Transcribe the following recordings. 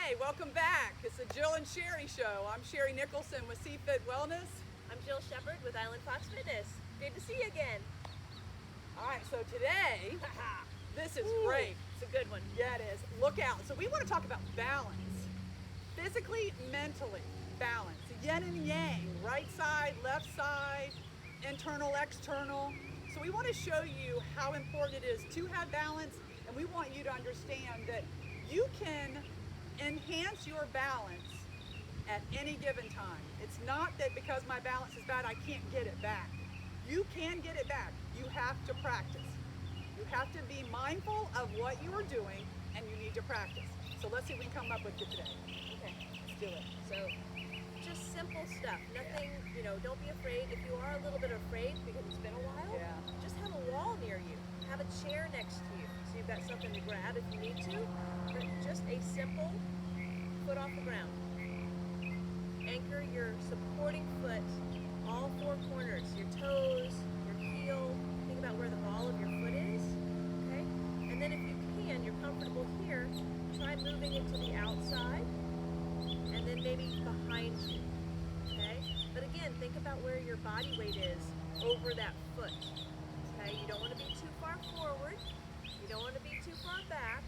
Hey, welcome back. It's the Jill and Sheri Show. I'm Sheri Nicholson with Seafit Wellness. I'm Jill Shepard with Island Fox Fitness. Good to see you again. All right, so today, this is great. It's a good one. Yeah, it is. Look out. So we want to talk about balance. Physically, mentally, balance. Yin and yang, right side, left side, internal, external. So we want to show you how important it is to have balance, and we want you to understand that you can enhance your balance at any given time. It's not that because my balance is bad, I can't get it back. You can get it back. You have to practice. You have to be mindful of what you are doing, and you need to practice. So let's see what we can come up with today. Okay. Let's do it. So, just simple stuff. Nothing, don't be afraid. If you are a little bit afraid because it's been a while, just have a wall near you. Have a chair next to you. So you've got something to grab if you need to. But just a simple foot off the ground. Anchor your supporting foot, all four corners, your toes, your heel. Think about where the ball of your foot is, okay? And then if you can, you're comfortable here, try moving it to the outside, and then maybe behind you, okay? But again, think about where your body weight is over that foot, okay? You don't want to be too far forward. You don't want to be too far back.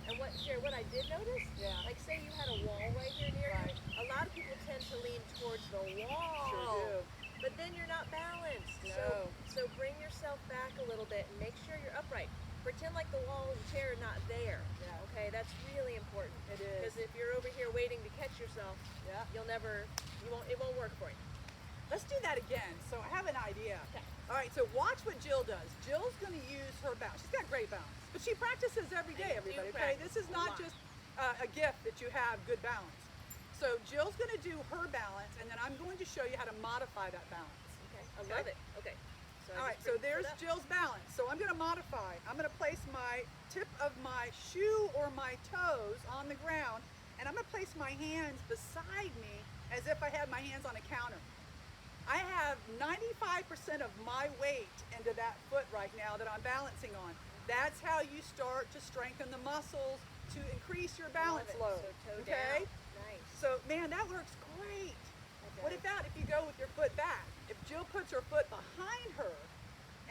And what I did notice, like say you had a wall right here near you, a lot of people tend to lean towards the wall. Sure do. But then you're not balanced. No. So bring yourself back a little bit and make sure you're upright. Pretend like the wall and chair are not there. Yeah. Okay, that's really important. It is. Because if you're over here waiting to catch yourself, it won't work for you. Let's do that again. So I have an idea. Okay. All right, so watch what Jill does. Jill's going to use her balance. She's got great balance, but she practices every day, everybody. Okay, this is not just a gift that you have good balance. So Jill's going to do her balance, and then I'm going to show you how to modify that balance. Okay, I love it. Okay. So All right, so there's Jill's balance. So I'm going to modify. I'm going to place my tip of my shoe or my toes on the ground, and I'm going to place my hands beside me as if I had my hands on a counter. I have 95% of my weight into that foot right now that I'm balancing on. That's how you start to strengthen the muscles to increase your balance load. So toe okay? down. Nice. So man, that works great. What about if you go with your foot back? If Jill puts her foot behind her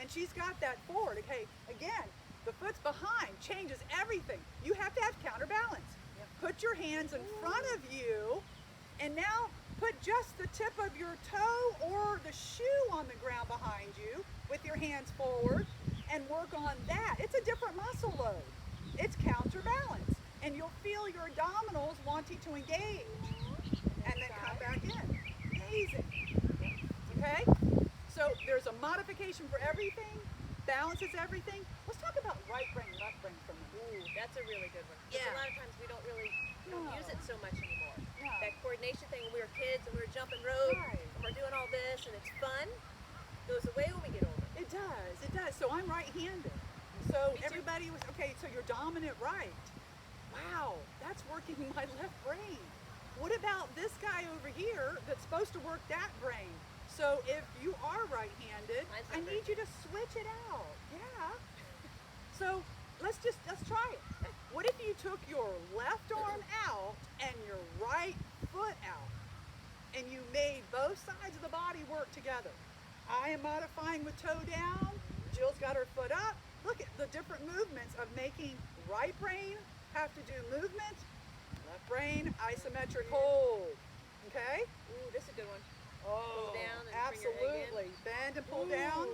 and she's got that forward, okay, again, the foot's behind changes everything. You have to have counterbalance. Put your hands in front of you, and now put just the tip of your toe or the shoe on the ground behind you with your hands forward and work on that. It's a different muscle load. It's counterbalance. And you'll feel your abdominals wanting to engage and then come back in. Amazing. Okay? So there's a modification for everything. Balance is everything. Let's talk about right brain, left brain for a minute. Ooh, that's a really good one. Yeah. A lot of times we don't use it so much anymore. No. That coordination thing when we were kids and we were jumping rope and we're doing all this and it's fun goes away when we get older. It does, it does. So I'm right-handed. So Me too. everybody was, okay, so you're dominant right. Wow, that's working my left brain. What about this guy over here that's supposed to work that brain? So if you are right-handed, I need you to switch it out. Yeah. So let's try it. What if you took your left arm out and your right foot out and you made both sides of the body work together? I am modifying with toe down. Jill's got her foot up. Look at the different movements of making right brain have to do movement, left brain isometric hold. Okay? Ooh, this is a good one. Oh, Pull down and absolutely. bring your egg in. Bend and pull down.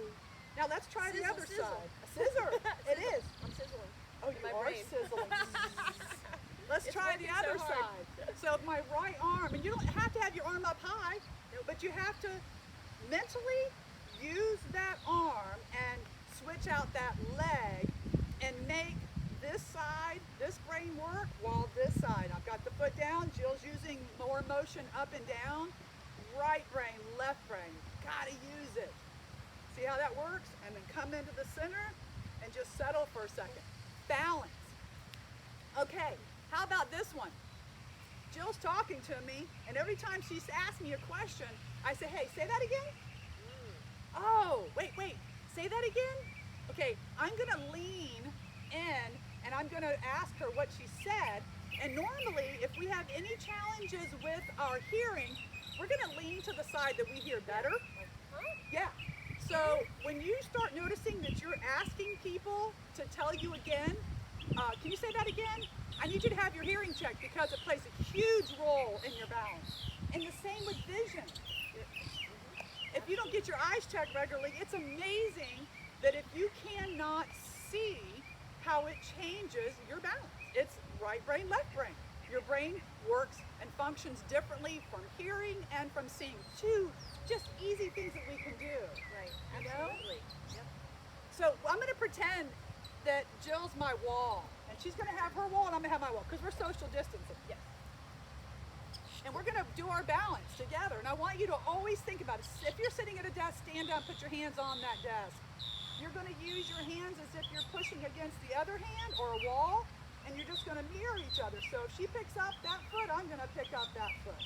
Now let's try the other Sizzle. side. A scissor. It is. I'm sizzling. Oh, in you my are brain. sizzling. Let's try the working so other hard. side. So my right arm, and you don't have to have your arm up high, but you have to mentally use that arm and switch out that leg and make this side, this brain work, while this side. I've got the foot down. Jill's using more motion up and down. Right brain, left brain. Gotta use it. See how that works? And then come into the center and just settle for a second. Balance. Okay, how about this one? Jill's talking to me, and every time she's asked me a question, I say, hey, say that again? Oh, wait, say that again? Okay, I'm gonna lean in and I'm going to ask her what she said. And normally, if we have any challenges with our hearing, we're going to lean to the side that we hear better. Like, huh? Yeah. So when you start noticing that you're asking people to tell you again, can you say that again? I need you to have your hearing checked because it plays a huge role in your balance. And the same with vision. If you don't get your eyes checked regularly, it's amazing that if you cannot see how it changes your balance. It's right brain, left brain. Your brain works and functions differently from hearing and from seeing. Two just easy things that we can do. Right. You know? Absolutely. Yep. So I'm going to pretend that Jill's my wall, and she's going to have her wall, and I'm going to have my wall, because we're social distancing. Yes. And we're going to do our balance together. And I want you to always think about it. If you're sitting at a desk, stand up, put your hands on that desk. You're going to use your hands as if you're pushing against the other hand or a wall, and you're just going to mirror each other. So if she picks up that foot, I'm going to pick up that foot.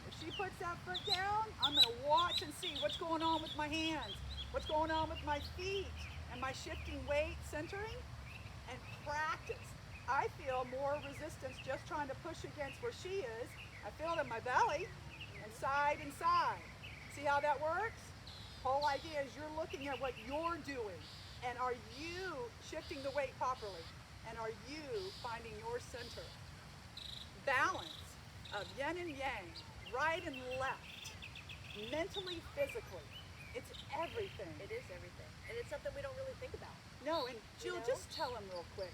If she puts that foot down, I'm going to watch and see what's going on with my hands, what's going on with my feet, and my shifting weight centering, and practice. I feel more resistance just trying to push against where she is. I feel it in my belly, and side and side. See how that works? Whole idea is you're looking at what you're doing, and are you shifting the weight properly? And are you finding your center? Balance of yin and yang, right and left, mentally, physically. It's everything. It is everything. And it's something we don't really think about. No, and Jill, know? just tell them real quick,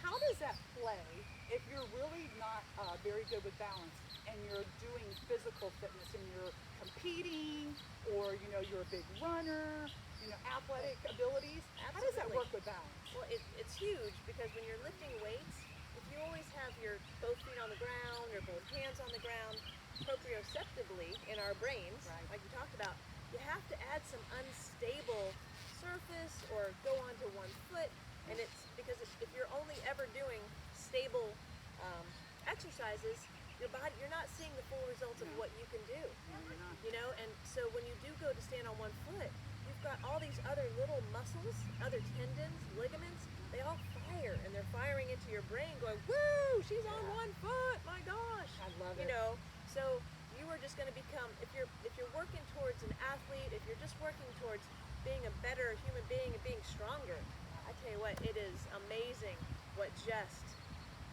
how does that play if you're really not very good with balance and you're doing physical fitness and you're competing, or you're a big runner, athletic abilities? How does that Absolutely. work with balance? Well, it's huge because when you're lifting weights, if you always have your both feet on the ground or both hands on the ground, proprioceptively in our brains, Right. like you talked about, you have to add some unstable surface or go onto one foot, and it's because if you're only ever doing stable exercises, you're not seeing the full results of what you can do. No, you're not. And so when you do go to stand on one foot, you've got all these other little muscles, other tendons, ligaments, they all fire, and they're firing into your brain going, woo, she's on one foot, my gosh. I love it. So you are just going to become, if you're working towards an athlete, if you're just working towards being a better human being and being stronger, I tell you what, it is amazing what just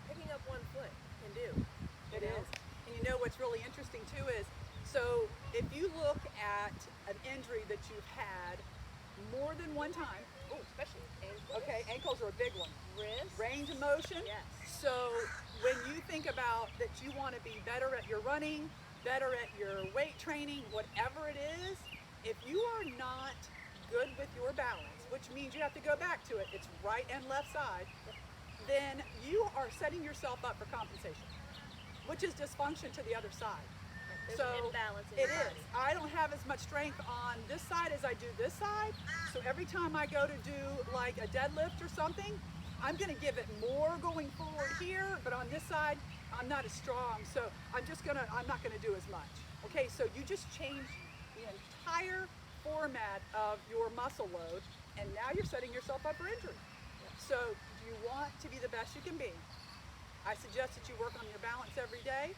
picking up one foot can do. It is. And what's really interesting too is, so if you look at an injury that you've had more than one time, Especially ankles. okay, ankles are a big one. Wrists. Range of motion. Yes. So when you think about that you want to be better at your running, better at your weight training, whatever it is, if you are not good with your balance, which means you have to go back to it, it's right and left side, then you are setting yourself up for compensation, which is dysfunction to the other side. There's So an imbalance in it your is. body. I don't have as much strength on this side as I do this side. So every time I go to do like a deadlift or something, I'm going to give it more going forward here, but on this side, I'm not as strong. So I'm not going to do as much. Okay, so you just change the entire format of your muscle load, and now you're setting yourself up for injury. So do you want to be the best you can be? I suggest that you work on your balance every day.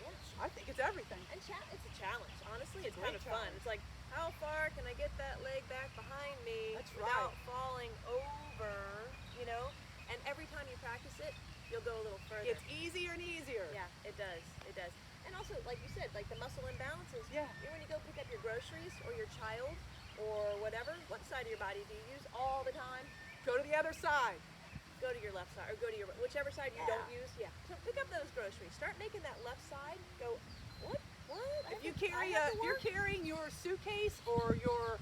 Yes. I think it's everything. And it's a challenge. Honestly, it's Great kind of fun. challenge. It's like, how far can I get that leg back behind me That's without right. falling over, And every time you practice it, you'll go a little further. It's easier and easier. Yeah, it does. It does. And also, like you said, like the muscle imbalances. Yeah. When you go pick up your groceries or your child or whatever, what side of your body do you use all the time? Go to the other side. Go to your left side or go to your whichever side you Yeah. don't use. Yeah. So pick up those groceries. Start making that left side go. What? If you're work? carrying your suitcase or your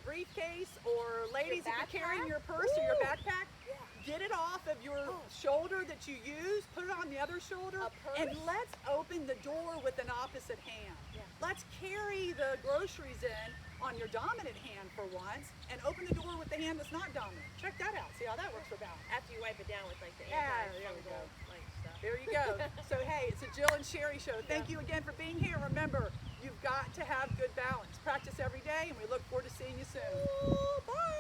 briefcase, or ladies, if you're carrying backpack? your purse or your Ooh. backpack, Yeah. get it off of your Oh. shoulder that you use, put it on the other shoulder, A purse? and let's open the door with an opposite hand. Yeah. Let's carry the groceries in on your dominant hand for once, and open the door with the hand that's not dominant. Check that out. See how that works for balance. After you wipe it down with like the Yeah, there we anti-fungal go. like stuff. There you go. So hey, it's a Jill and Sheri show. Thank you again for being here. Remember, you've got to have good balance. Practice every day, and we look forward to seeing you soon. Ooh, bye.